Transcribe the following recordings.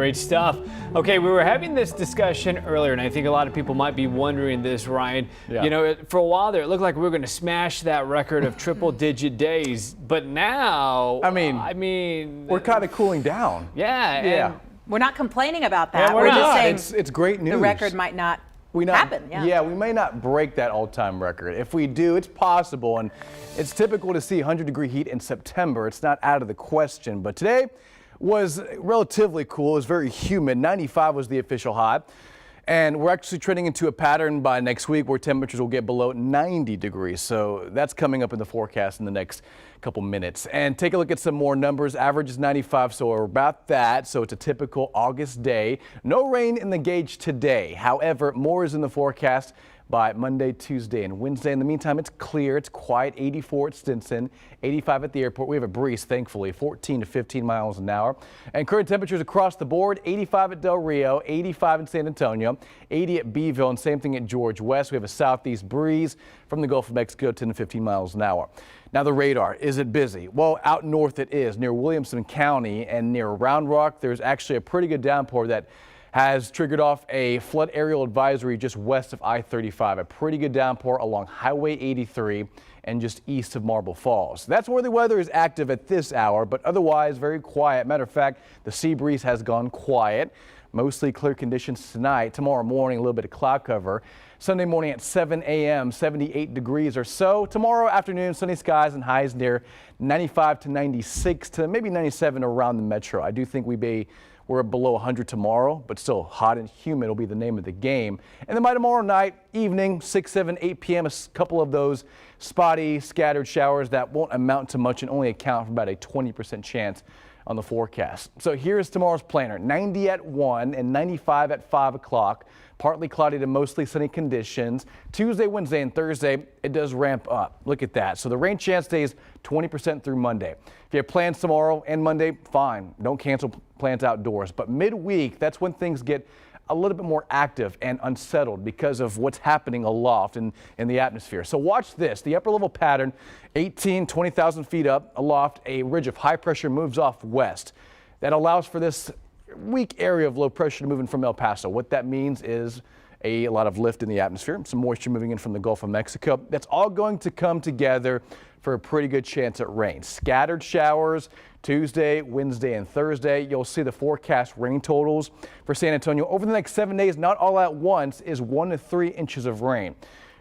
Great stuff. Okay, we were having this discussion earlier, and I think a lot of people might be wondering this, Ryan. Yeah. You know, for a while there, it looked like we were going to smash that record of triple-digit days, but now, I mean, we're kind of cooling down. Yeah. Yeah. We're not complaining about that. Yeah, we're not. just saying It's great news. the record might not happen. Yeah, we may not break that all-time record. If we do, it's possible, and it's typical to see 100-degree heat in September. It's not out of the question, but today was relatively cool. It was very humid. 95 was the official high. And we're actually trending into a pattern by next week where temperatures will get below 90 degrees. So that's coming up in the forecast in the next couple minutes. And take a look at some more numbers. Average is 95, so we're about that. So it's a typical August day. No rain in the gauge today. However, more is in the forecast by Monday, Tuesday, and Wednesday. In the meantime, it's clear. It's quiet. 84 at Stinson, 85 at the airport. We have a breeze, thankfully, 14 to 15 miles an hour. And current temperatures across the board, 85 at Del Rio, 85 in San Antonio, 80 at Beeville, and same thing at George West. We have a southeast breeze from the Gulf of Mexico, 10 to 15 miles an hour. Now the radar, is it busy? Well, out north it is. Near Williamson County and near Round Rock, there's actually a pretty good downpour that has triggered off a flood aerial advisory just west of I-35. A pretty good downpour along Highway 83 and just east of Marble Falls. That's where the weather is active at this hour, but otherwise very quiet. Matter of fact, the sea breeze has gone quiet. Mostly clear conditions tonight. Tomorrow morning, a little bit of cloud cover. Sunday morning at 7 a.m., 78 degrees or so. Tomorrow afternoon, sunny skies and highs near 95 to 96 to maybe 97 around the metro. I do think we're below 100 tomorrow, but still hot and humid will be the name of the game. And then by tomorrow night, evening, 6, 7, 8 p.m., a couple of those spotty, scattered showers that won't amount to much and only account for about a 20% chance on the forecast. So here's tomorrow's planner. 90 at 1 and 95 at 5 o'clock. Partly cloudy to mostly sunny conditions. Tuesday, Wednesday, and Thursday, it does ramp up. Look at that. So the rain chance stays 20% through Monday. If you have plans tomorrow and Monday, fine. Don't cancel plans outdoors. But midweek, that's when things get a little bit more active and unsettled because of what's happening aloft in the atmosphere. So watch this. The upper level pattern, 20,000 feet up aloft, a ridge of high pressure moves off west. That allows for this weak area of low pressure to move in from El Paso. What that means is a lot of lift in the atmosphere, some moisture moving in from the Gulf of Mexico. That's all going to come together for a pretty good chance at rain. Scattered showers Tuesday, Wednesday, and Thursday. You'll see the forecast rain totals for San Antonio over the next 7 days, not all at once, is 1 to 3 inches of rain.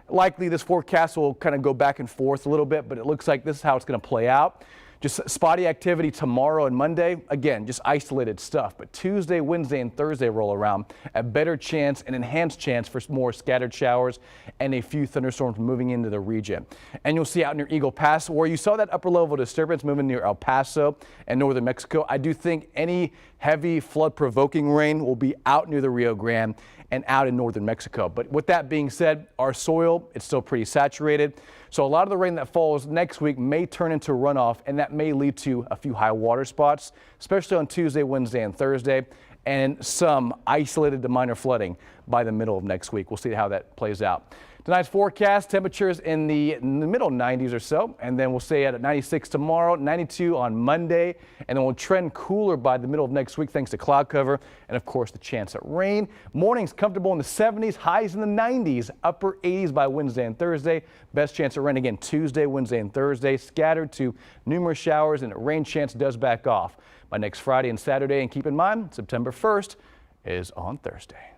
Likely this forecast will kind of go back and forth a little bit, but it looks like this is how it's going to play out. Just spotty activity tomorrow and Monday. Again, just isolated stuff. But Tuesday, Wednesday, and Thursday roll around. A better chance, an enhanced chance for more scattered showers and a few thunderstorms moving into the region. And you'll see out near Eagle Pass where you saw that upper level disturbance moving near El Paso and northern Mexico. I do think any heavy flood provoking rain will be out near the Rio Grande and out in northern Mexico. But with that being said, our soil, it's still pretty saturated. So a lot of the rain that falls next week may turn into runoff, and that may lead to a few high water spots, especially on Tuesday, Wednesday, and Thursday, and some isolated to minor flooding by the middle of next week. We'll see how that plays out. Tonight's forecast, temperatures in the middle 90s or so, and then we'll stay at 96 tomorrow, 92 on Monday, and then we'll trend cooler by the middle of next week thanks to cloud cover and, of course, the chance at rain. Mornings comfortable in the 70s, highs in the 90s, upper 80s by Wednesday and Thursday. Best chance at rain again Tuesday, Wednesday, and Thursday. Scattered to numerous showers, and rain chance does back off by next Friday and Saturday. And keep in mind, September 1st is on Thursday.